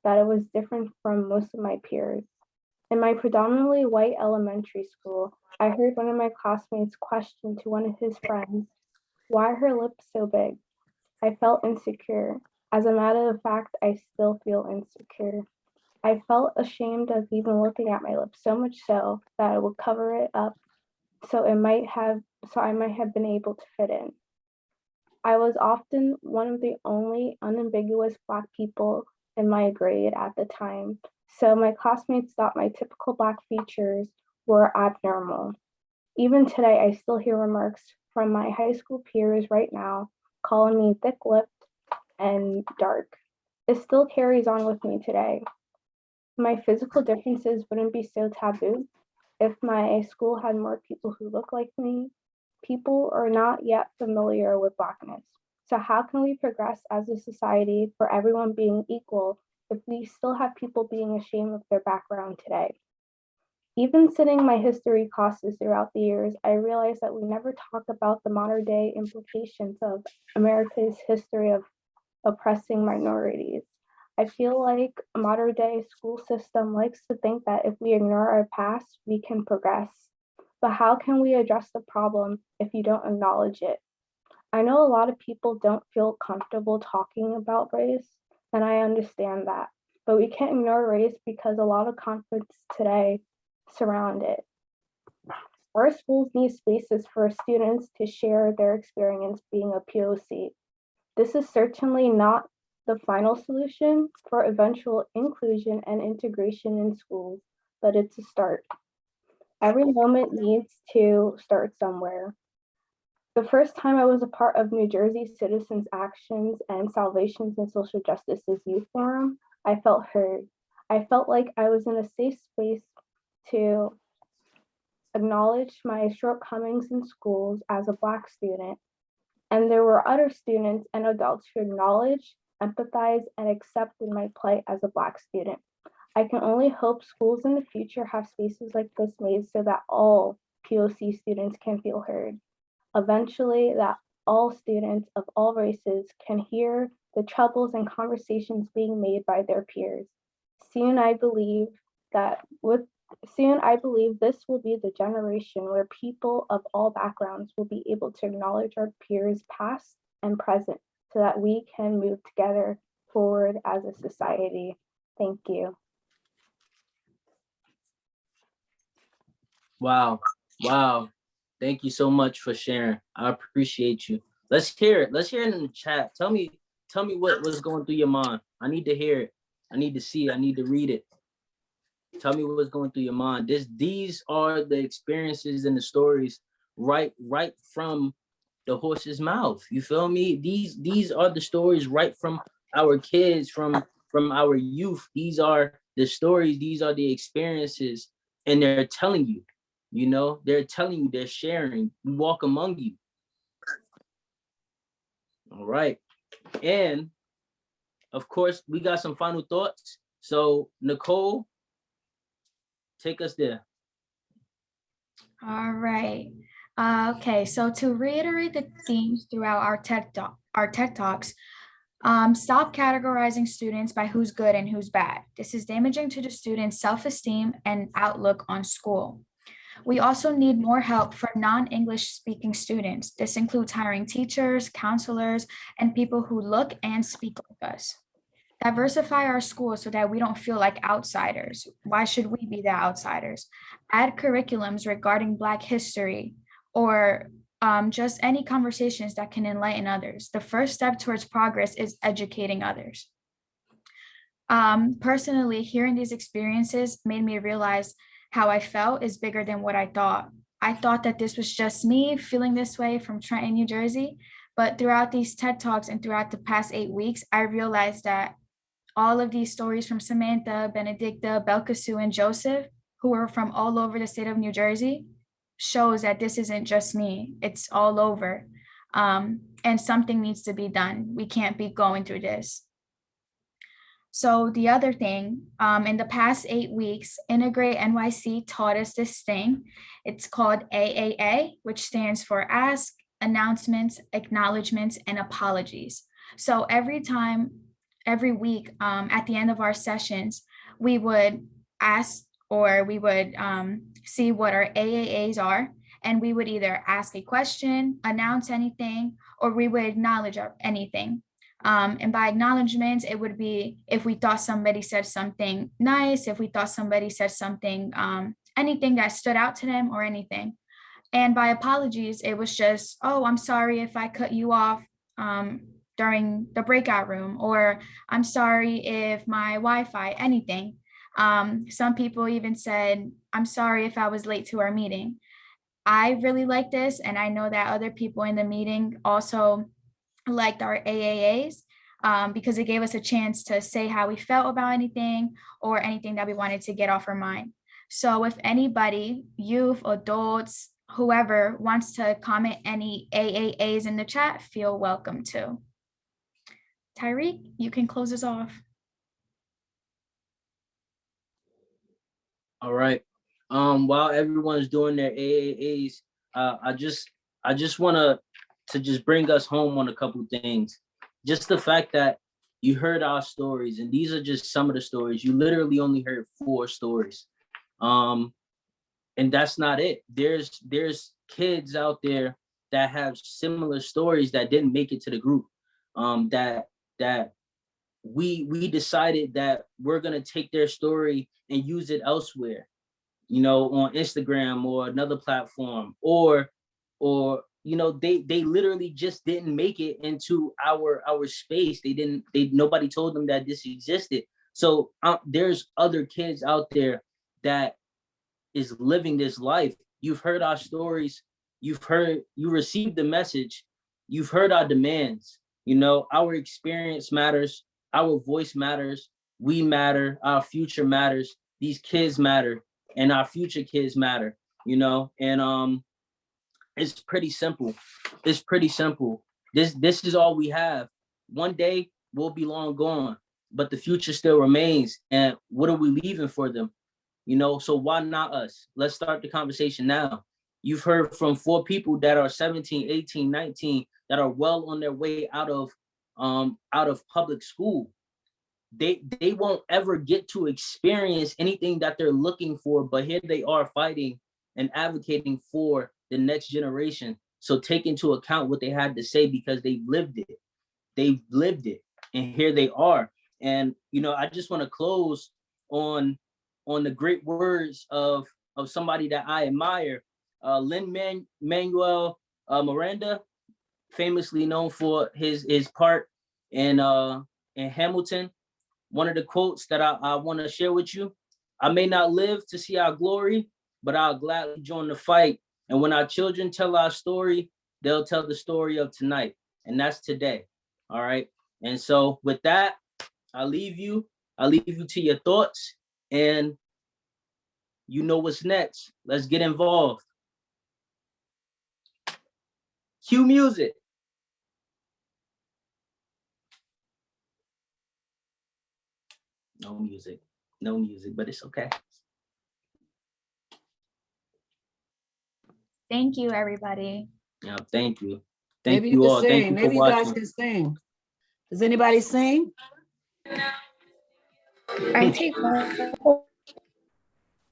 that it was different from most of my peers. In my predominantly white elementary school, I heard one of my classmates question to one of his friends, why are her lips so big? I felt insecure. As a matter of fact, I still feel insecure. I felt ashamed of even looking at my lips, so much so that I would cover it up so I might have been able to fit in. I was often one of the only unambiguous Black people in my grade at the time, so my classmates thought my typical Black features were abnormal. Even today, I still hear remarks from my high school peers right now calling me thick-lipped and dark. It still carries on with me today. My physical differences wouldn't be so taboo if my school had more people who look like me. People are not yet familiar with Blackness. So how can we progress as a society for everyone being equal if we still have people being ashamed of their background today. Even sitting my history classes throughout the years, I realized that we never talk about the modern day implications of America's history of oppressing minorities. I feel like a modern day school system likes to think that if we ignore our past, we can progress. But how can we address the problem if you don't acknowledge it? I know a lot of people don't feel comfortable talking about race, and I understand that. But we can't ignore race because a lot of conflicts today surround it. Our schools need spaces for students to share their experience being a POC. This is certainly not the final solution for eventual inclusion and integration in schools, but it's a start. Every moment needs to start somewhere. The first time I was a part of New Jersey Citizens Actions and Salvations and Social Justice's Youth Forum, I felt heard. I felt like I was in a safe space to acknowledge my shortcomings in schools as a Black student. And there were other students and adults who acknowledged, empathized, and accepted my plight as a Black student. I can only hope schools in the future have spaces like this made so that all POC students can feel heard. Eventually, that all students of all races can hear the troubles and conversations being made by their peers. Soon, I believe this will be the generation where people of all backgrounds will be able to acknowledge our peers past and present so that we can move together forward as a society. Thank you. Wow. Wow. Thank you so much for sharing. I appreciate you. Let's hear it. Let's hear it in the chat. Tell me what was going through your mind. I need to hear it. I need to see it. I need to read it. Tell me what's going through your mind. These are the experiences and the stories right from the horse's mouth. You feel me? These are the stories right from our kids, from our youth. These are the stories, these are the experiences, and they're telling you, they're telling you, they're sharing. We walk among you. All right. And of course, we got some final thoughts. So Nicole, take us there. All right. Okay, so to reiterate the themes throughout our TED Talks, stop categorizing students by who's good and who's bad. This is damaging to the students' self-esteem and outlook on school. We also need more help for non-English speaking students. This includes hiring teachers, counselors, and people who look and speak like us. Diversify our schools so that we don't feel like outsiders. Why should we be the outsiders? Add curriculums regarding Black history or just any conversations that can enlighten others. The first step towards progress is educating others. Personally, hearing these experiences made me realize how I felt is bigger than what I thought. I thought that this was just me feeling this way from Trenton, New Jersey, but throughout these TED Talks and throughout the past 8 weeks, I realized that all of these stories from Samantha, Benedicta, Belkacem, and Joseph, who are from all over the state of New Jersey, shows that this isn't just me, it's all over. And something needs to be done. We can't be going through this. So the other thing, in the past 8 weeks, Integrate NYC taught us this thing. It's called AAA, which stands for Ask, Announcements, Acknowledgements, and Apologies. So every week at the end of our sessions, we would ask or we would see what our AAAs are, and we would either ask a question, announce anything, or we would acknowledge anything. And by acknowledgements, it would be if we thought somebody said something nice, if we thought somebody said something, anything that stood out to them or anything. And by apologies, it was just, oh, I'm sorry if I cut you off during the breakout room, or I'm sorry if my Wi-Fi, anything. Some people even said, I'm sorry if I was late to our meeting. I really like this, and I know that other people in the meeting also liked our AAAs because it gave us a chance to say how we felt about anything or anything that we wanted to get off our mind. So if anybody, youth, adults, whoever wants to comment any AAAs in the chat, feel welcome to. Tyreek, you can close us off. All right. While everyone's doing their AAAs, I just want to just bring us home on a couple things. Just the fact that you heard our stories, and these are just some of the stories. You literally only heard 4 stories. And that's not it. There's kids out there that have similar stories that didn't make it to the group. That we decided that we're gonna take their story and use it elsewhere, you know, on Instagram or another platform, or you know, they literally just didn't make it into our space. Nobody told them that this existed. So there's other kids out there that is living this life. You've heard our stories, you received the message, you've heard our demands. You know, our experience matters, our voice matters, we matter, our future matters, these kids matter, and our future kids matter, you know. And it's pretty simple. It's pretty simple. This is all we have. One day we'll be long gone, but the future still remains. And what are we leaving for them? You know, so why not us? Let's start the conversation now. You've heard from 4 people that are 17, 18, 19, that are well on their way out of public school. They won't ever get to experience anything that they're looking for, but here they are fighting and advocating for the next generation. So take into account what they had to say, because they've lived it. They've lived it, and here they are. And you know, I just want to close on the great words of somebody that I admire, Lin-Manuel Miranda, famously known for his part in Hamilton. One of the quotes that I want to share with you: "I may not live to see our glory, but I'll gladly join the fight. And when our children tell our story, they'll tell the story of tonight." And that's today. All right. And so with that, I'll leave you to your thoughts, and you know what's next. Let's get involved. Cue music. No music, but it's okay. Thank you, everybody. Yeah, thank you. Thank Maybe you can all. Thank sing. you for Maybe you guys watching. can sing. Does anybody sing? I take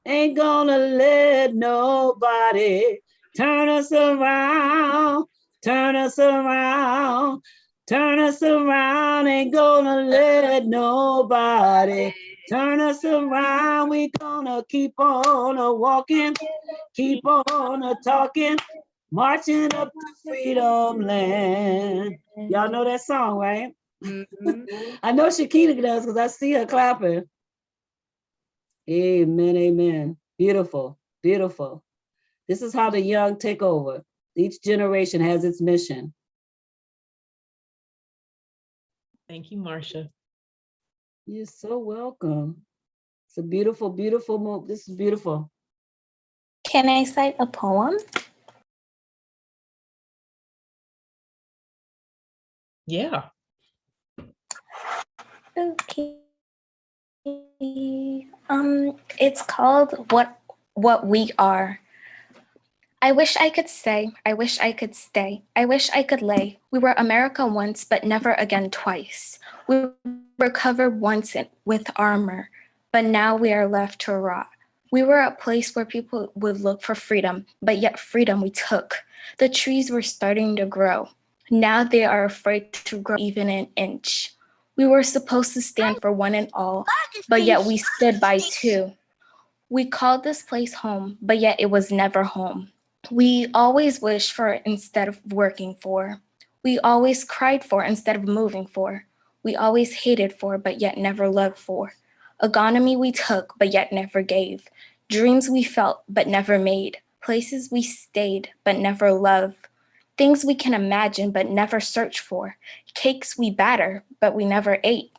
Ain't gonna let nobody turn us around, turn us around, turn us around. Ain't gonna let nobody turn us around. We gonna keep on walking, keep on talking, marching up to freedom land. Y'all know that song, right? I know Shakina does, because I see her clapping. Amen, amen. Beautiful, beautiful. This is how the young take over. Each generation has its mission. Thank you, Marcia. You're so welcome. It's a beautiful, beautiful move. This is beautiful. Can I cite a poem? Yeah. Okay. It's called What We Are. I wish I could say, I wish I could stay, I wish I could lay. We were America once, but never again twice. We were covered once with armor, but now we are left to rot. We were a place where people would look for freedom, but yet freedom we took. The trees were starting to grow. Now they are afraid to grow even an inch. We were supposed to stand for one and all, but yet we stood by two. We called this place home, but yet it was never home. We always wished for instead of working for. We always cried for instead of moving for. We always hated for, but yet never loved for. Economy we took, but yet never gave. Dreams we felt, but never made. Places we stayed, but never loved. Things we can imagine, but never search for. Cakes we batter, but we never ate.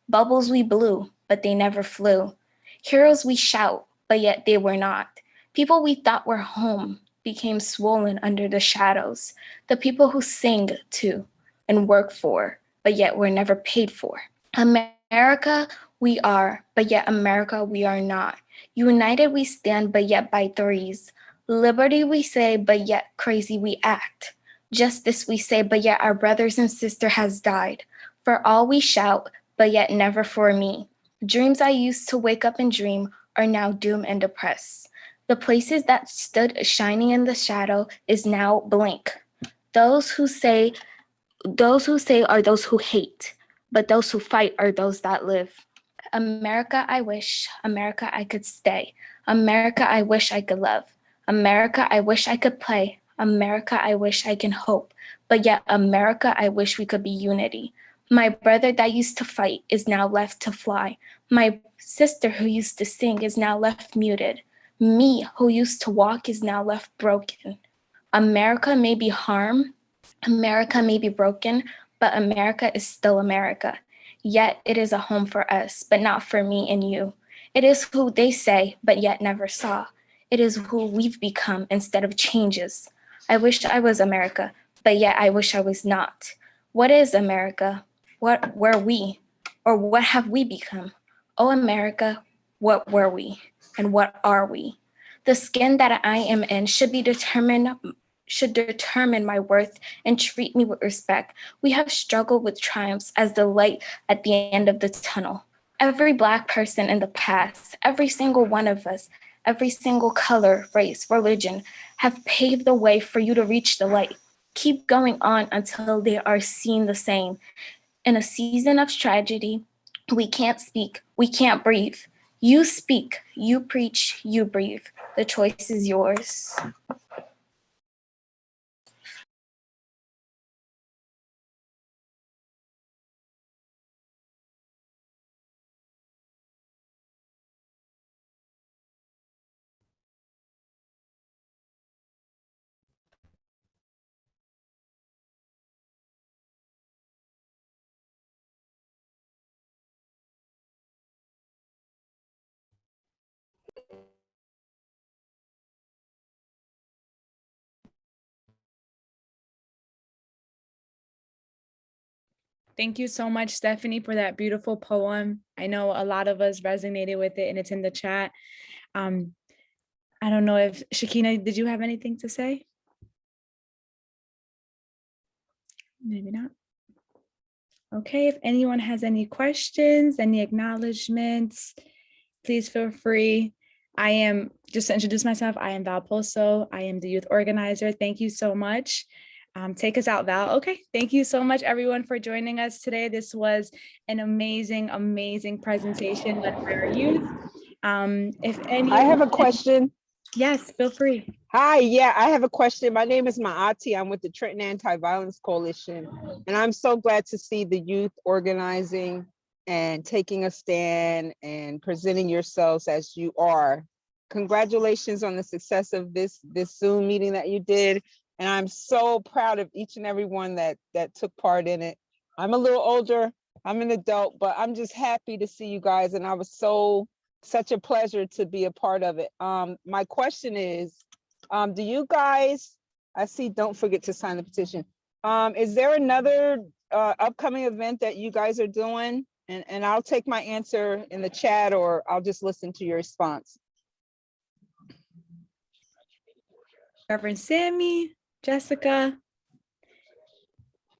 Bubbles we blew, but they never flew. Heroes we shout, but yet they were not. People we thought were home became swollen under the shadows. The people who sing to and work for, but yet were never paid for. America We are, but yet America we are not. United we stand, but yet by threes. Liberty we say, but yet crazy we act. Justice we say, but yet our brothers and sister has died. For all we shout, but yet never for me. Dreams I used to wake up and dream are now doomed and depressed. The places that stood shining in the shadow is now blank. Those who say are those who hate, but those who fight are those that live. America, I wish, America, I could stay. America, I wish I could love. America, I wish I could play. America, I wish I can hope. But yet, America, I wish we could be unity. My brother that used to fight is now left to fly. My sister who used to sing is now left muted. Me who used to walk is now left broken. America may be harmed, America may be broken, but America is still America. Yet it is a home for us, but not for me and you. It is who they say, but yet never saw. It is who we've become instead of changes. I wish I was America, but yet I wish I was not. What is America? What were we? Or what have we become? Oh, America, what were we? And what are we? The skin that I am in should determine my worth and treat me with respect. We have struggled with triumphs as the light at the end of the tunnel. Every Black person in the past, every single one of us, every single color, race, religion, have paved the way for you to reach the light. Keep going on until they are seen the same. In a season of tragedy, we can't speak, we can't breathe. You speak, you preach, you breathe. The choice is yours. Thank you so much, Stephanie, for that beautiful poem. I know a lot of us resonated with it and it's in the chat. I don't know if Shakina, did you have anything to say? Maybe not. Okay, if anyone has any questions, any acknowledgements, please feel free. I am, just to introduce myself, I am Val Poso. I am the youth organizer. Thank you so much. Take us out, Val. Okay, thank you so much, everyone, for joining us today. This was an amazing, amazing presentation led by our youth. If any, I have a question. Yes, feel free. Hi, yeah, I have a question. My name is Maati. I'm with the Trenton Anti-Violence Coalition, and I'm so glad to see the youth organizing and taking a stand and presenting yourselves as you are. Congratulations on the success of this Zoom meeting that you did. And I'm so proud of each and every one that took part in it. I'm a little older, I'm an adult, but I'm just happy to see you guys. And I was such a pleasure to be a part of it. My question is, do you guys, I see, don't forget to sign the petition. Is there another upcoming event that you guys are doing? And I'll take my answer in the chat, or I'll just listen to your response. Reverend Sammy, Jessica,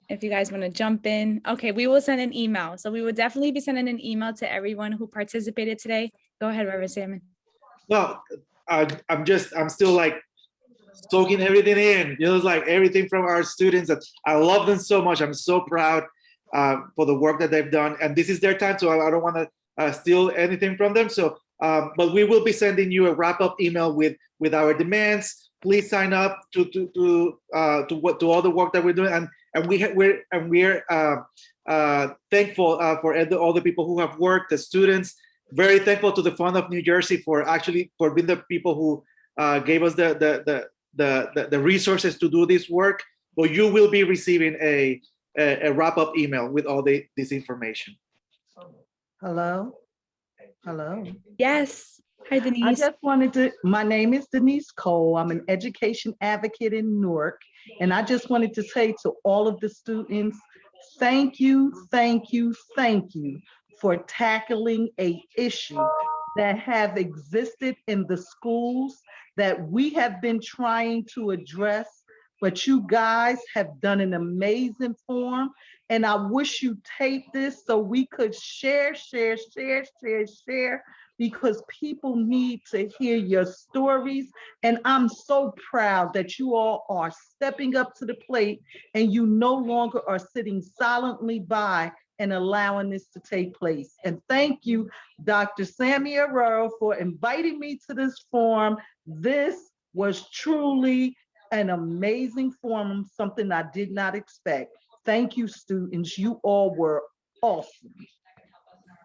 if you guys want to jump in. Okay, we will send an email. So we will definitely be sending an email to everyone who participated today. Go ahead, Reverend Sammy. No, I'm still like soaking everything in. You know, it's like everything from our students. That I love them so much. I'm so proud for the work that they've done. And this is their time, so I don't want to steal anything from them. So, but we will be sending you a wrap-up email with our demands. Please sign up to all the work that we're doing, and we're thankful for all the people who have worked, the students. Very thankful to the Fund of New Jersey for being the people who gave us the resources to do this work. But you will be receiving a wrap-up email with all this information. Hello. Hello. Yes. Hi, Denise. I just wanted to, my name is Denise Cole. I'm an education advocate in Newark. And I just wanted to say to all of the students, thank you, thank you, thank you for tackling a issue that have existed in the schools that we have been trying to address, but you guys have done an amazing form. And I wish you tape this so we could share, because people need to hear your stories. And I'm so proud that you all are stepping up to the plate and you no longer are sitting silently by and allowing this to take place. And thank you, Dr. Sammy Arroyo, for inviting me to this forum. This was truly an amazing forum, something I did not expect. Thank you, students. You all were awesome.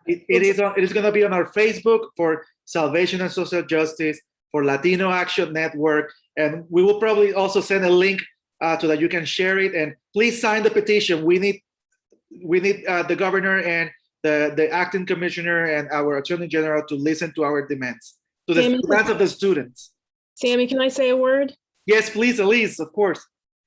It is going to be on our Facebook for Salvation and Social Justice, for Latino Action Network, and we will probably also send a link so that you can share it. And please sign the petition. We need the governor and the acting commissioner and our attorney general to listen to our demands, to the demands of the students. Sammy, can I say a word? Yes, please, Elise, of course.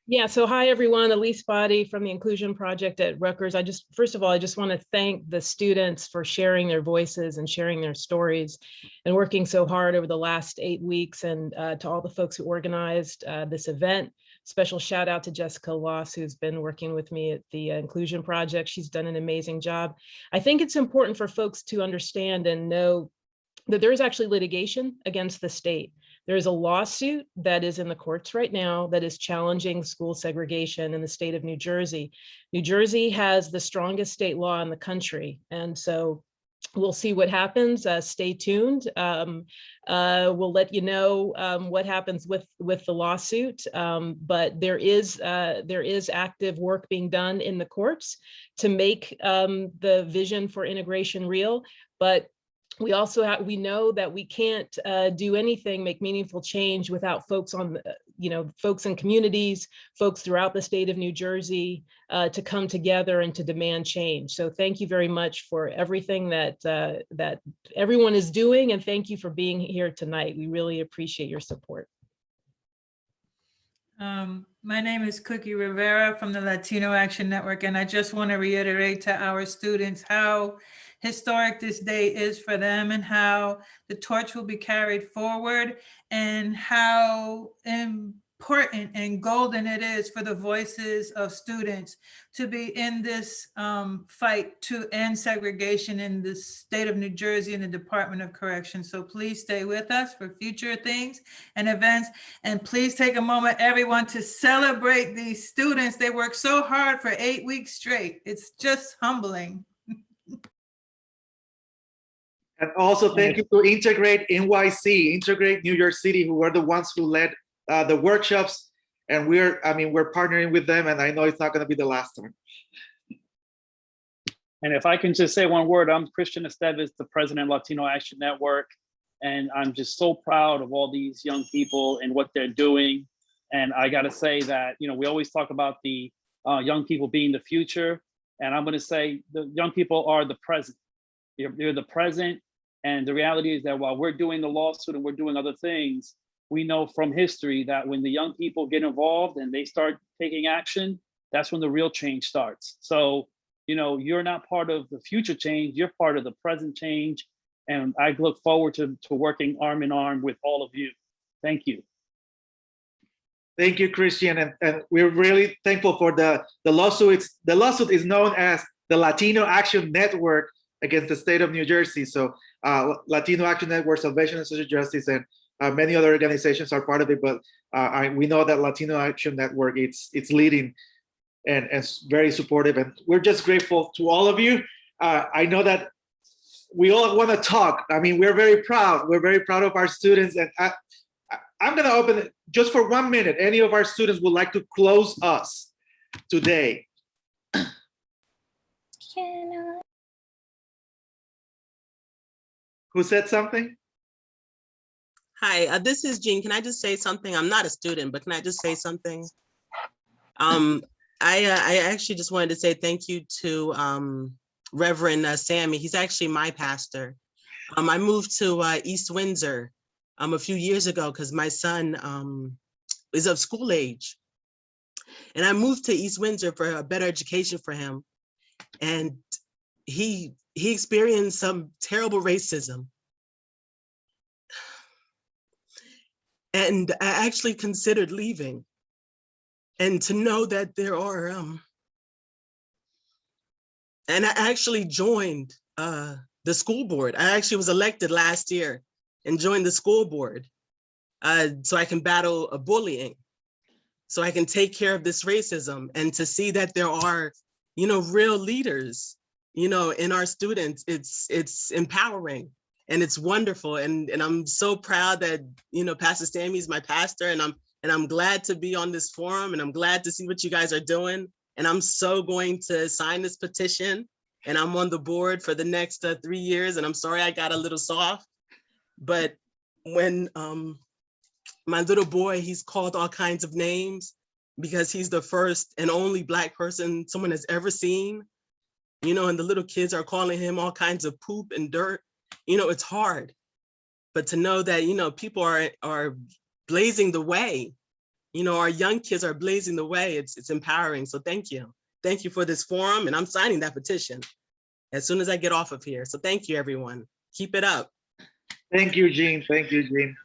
Yeah, so hi everyone, Elise Body from the Inclusion Project at Rutgers. First of all, I just want to thank the students for sharing their voices and sharing their stories and working so hard over the last 8 weeks, and to all the folks who organized this event. Special shout out to Jessica Loss, who's been working with me at the Inclusion Project. She's done an amazing job. I think it's important for folks to understand and know that there is actually litigation against the state. There is a lawsuit that is in the courts right now that is challenging school segregation in the state of New Jersey. New Jersey has the strongest state law in the country. And so we'll see what happens. Stay tuned. We'll let you know what happens with the lawsuit. But there is active work being done in the courts to make the vision for integration real. But we also we know that we can't do anything, make meaningful change without folks on, folks in communities, folks throughout the state of New Jersey to come together and to demand change. So thank you very much for everything that that everyone is doing, and thank you for being here tonight. We really appreciate your support. My name is Cookie Rivera from the Latino Action Network, and I just want to reiterate to our students how historic this day is for them and how the torch will be carried forward and how important and golden it is for the voices of students to be in this fight to end segregation in the state of New Jersey and the Department of Corrections. So please stay with us for future things and events. And please take a moment, everyone, to celebrate these students. They worked so hard for 8 weeks straight. It's just humbling. And also thank you to Integrate NYC, Integrate New York City, who were the ones who led the workshops. And we're partnering with them, and I know it's not going to be the last time. And if I can just say one word, I'm Christian Esteves, the president of Latino Action Network. And I'm just so proud of all these young people and what they're doing. And I got to say that, we always talk about the young people being the future. And I'm going to say the young people are the present. They're the present. And the reality is that while we're doing the lawsuit and we're doing other things, we know from history that when the young people get involved and they start taking action, that's when the real change starts. So, you're not part of the future change, you're part of the present change. And I look forward to working arm in arm with all of you. Thank you. Thank you, Christian. And we're really thankful for the lawsuit. The lawsuit is known as the Latino Action Network against the state of New Jersey. So Latino Action Network, Salvation and Social Justice, and many other organizations are part of it. But we know that Latino Action Network, it's leading and very supportive. And we're just grateful to all of you. I know that we all want to talk. We're very proud. We're very proud of our students. And I'm going to open it just for 1 minute. Any of our students would like to close us today? Who said something? Hi, this is Jean. Can I just say something? I'm not a student, but can I just say something? I actually just wanted to say thank you to Reverend Sammy. He's actually my pastor. I moved to East Windsor a few years ago because my son is of school age. And I moved to East Windsor for a better education for him. And he he experienced some terrible racism. And I actually considered leaving. And to know that there are, and I actually joined the school board. I actually was elected last year and joined the school board so I can battle bullying, so I can take care of this racism, and to see that there are, you know, real leaders, you know, in our students, it's empowering and it's wonderful. And I'm so proud that, you know, Pastor Sammy is my pastor, and I'm glad to be on this forum, and I'm glad to see what you guys are doing. And I'm so going to sign this petition, and I'm on the board for the next 3 years. And I'm sorry I got a little soft, but when my little boy, he's called all kinds of names because he's the first and only Black person someone has ever seen, you know, and the little kids are calling him all kinds of poop and dirt. You know, it's hard, but to know that, you know, people are blazing the way, you know, our young kids are blazing the way, it's empowering. So thank you. Thank you for this forum, and I'm signing that petition as soon as I get off of here. So thank you, everyone. Keep it up. Thank you, Jean. Thank you, Jean.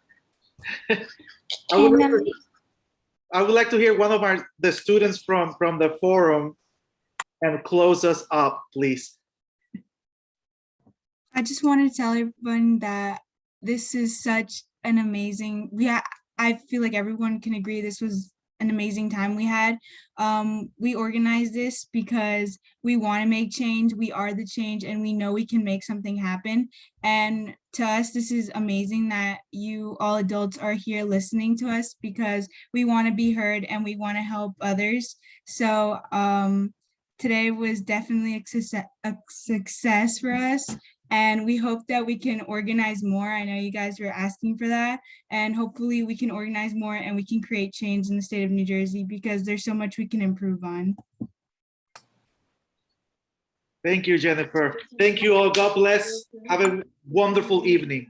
I would like to hear one of the students from the forum and close us up, please. I just want to tell everyone that this is such an amazing, I feel like everyone can agree this was an amazing time we had. We organized this because we want to make change. We are the change, and we know we can make something happen. And to us, this is amazing that you all adults are here listening to us, because we want to be heard and we want to help others. So today was definitely a success for us. And we hope that we can organize more. I know you guys were asking for that. And hopefully we can organize more and we can create change in the state of New Jersey, because there's so much we can improve on. Thank you, Jennifer. Thank you all. God bless. Have a wonderful evening.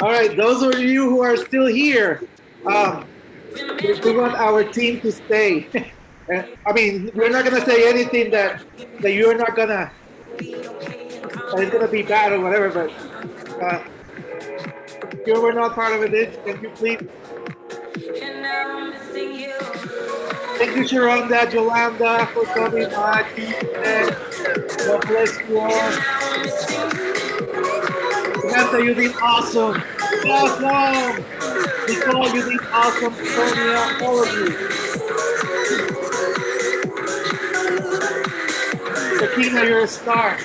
All right, those of you who are still here, we want our team to stay. I mean, we're not gonna say anything that you're not gonna, that it's gonna be bad or whatever, but if you were not part of it, can you please? Thank you, Sharonda, Jolanda, for coming by. God bless you all. Samantha, you did awesome. Awesome. Nicole, you did awesome. Sonia, all of you. Sakina, Latina, you're a star.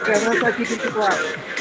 Yeah, I'm gonna start keeping people out.